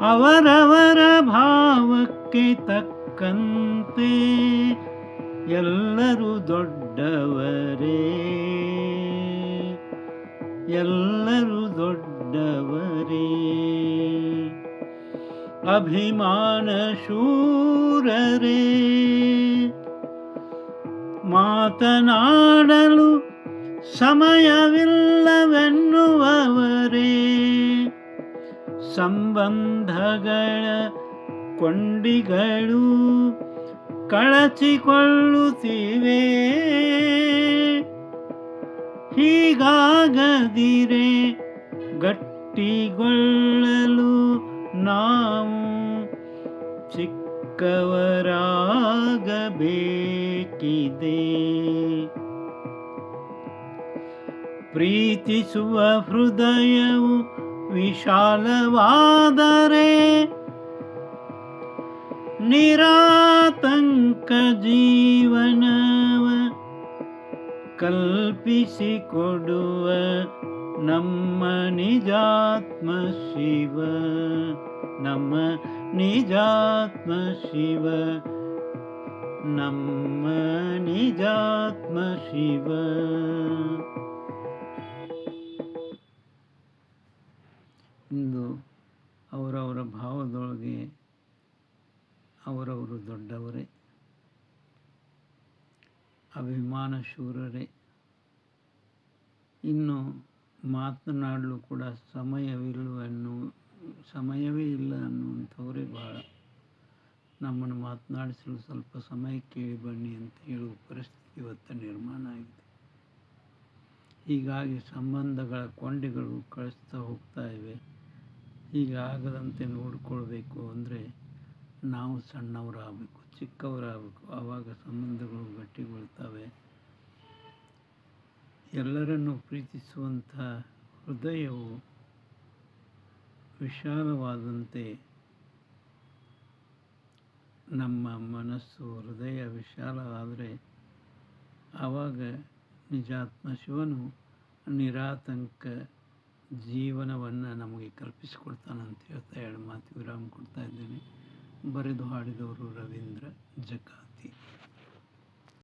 ಅವರವರ ಭಾವಕ್ಕೆ ತಕ್ಕಂತೆ ಎಲ್ಲರೂ ದೊಡ್ಡವರೇ, ಎಲ್ಲರೂ ದೊಡ್ಡವರೇ. ಅಭಿಮಾನ ಶೂರರೇ, ಮಾತನಾಡಲು ಸಮಯವಿಲ್ಲವೆನ್ನುವವರೇ, ಸಂಬಂಧಗಳ ಕೊಂಡಿಗಳು ಕಳಚಿಕೊಳ್ಳುತ್ತಿವೆ. ಹೀಗಾಗದಿರೆ ಗಟ್ಟಿಗೊಳ್ಳಲು ನಾವು ಚಿಕ್ಕವರಾಗಬೇಕಿದೆ. ಪ್ರೀತಿಸುವ ಹೃದಯವು ವಿಶಾಲವಾದರೆ ನಿರಾತಂಕ ಜೀವನವ ಕಲ್ಪಿಸಿಕೊಡುವ ನಮ್ಮ ನಿಜಾತ್ಮ ಶಿವ, ನಮ್ಮ ನಿಜಾತ್ಮ ಶಿವ, ನಮ್ಮ ನಿಜಾತ್ಮ ಶಿವ. ಇಂದು ಅವರವರ ಭಾವದೊಳಗೆ ಅವರವರು ದೊಡ್ಡವರೇ, ಅಭಿಮಾನ ಶೂರರೇ. ಇನ್ನು ಮಾತನಾಡಲು ಕೂಡ ಸಮಯವೇ ಇಲ್ಲ ಅನ್ನುವಂಥವರೇ ಭಾಳ. ನಮ್ಮನ್ನು ಮಾತನಾಡಿಸಲು ಸ್ವಲ್ಪ ಸಮಯ ಕೇಳಿ ಬನ್ನಿ ಅಂತ ಹೇಳುವ ಪರಿಸ್ಥಿತಿ ಇವತ್ತು ನಿರ್ಮಾಣ ಆಗಿದೆ. ಹೀಗಾಗಿ ಸಂಬಂಧಗಳ ಕೊಂಡಿಗಳು ಕಳಿಸ್ತಾ ಹೋಗ್ತಾ ಇವೆ. ಹೀಗಾಗದಂತೆ ನೋಡಿಕೊಳ್ಬೇಕು ಅಂದರೆ ನಾವು ಸಣ್ಣವರಾಗಬೇಕು, ಚಿಕ್ಕವರಾಗಬೇಕು. ಆವಾಗ ಸಂಬಂಧಗಳು ಗಟ್ಟಿಗೊಳ್ತವೆ. ಎಲ್ಲರನ್ನೂ ಪ್ರೀತಿಸುವಂಥ ಹೃದಯವು ವಿಶಾಲವಾದಂತೆ ನಮ್ಮ ಮನಸ್ಸು, ಹೃದಯ ವಿಶಾಲವಾದರೆ ಆವಾಗ ನಿಜಾತ್ಮ ಶಿವನು ನಿರಾತಂಕ ಜೀವನವನ್ನು ನಮಗೆ ಕಲ್ಪಿಸಿಕೊಡ್ತಾನಂತ ಹೇಳ್ತಾ ಎರಡು ಮಾತು ವಿರಾಮ ಕೊಡ್ತಾ ಇದ್ದೇನೆ. ಬರೆದು ಹಾಡಿದವರು ರವೀಂದ್ರ ಜಕ.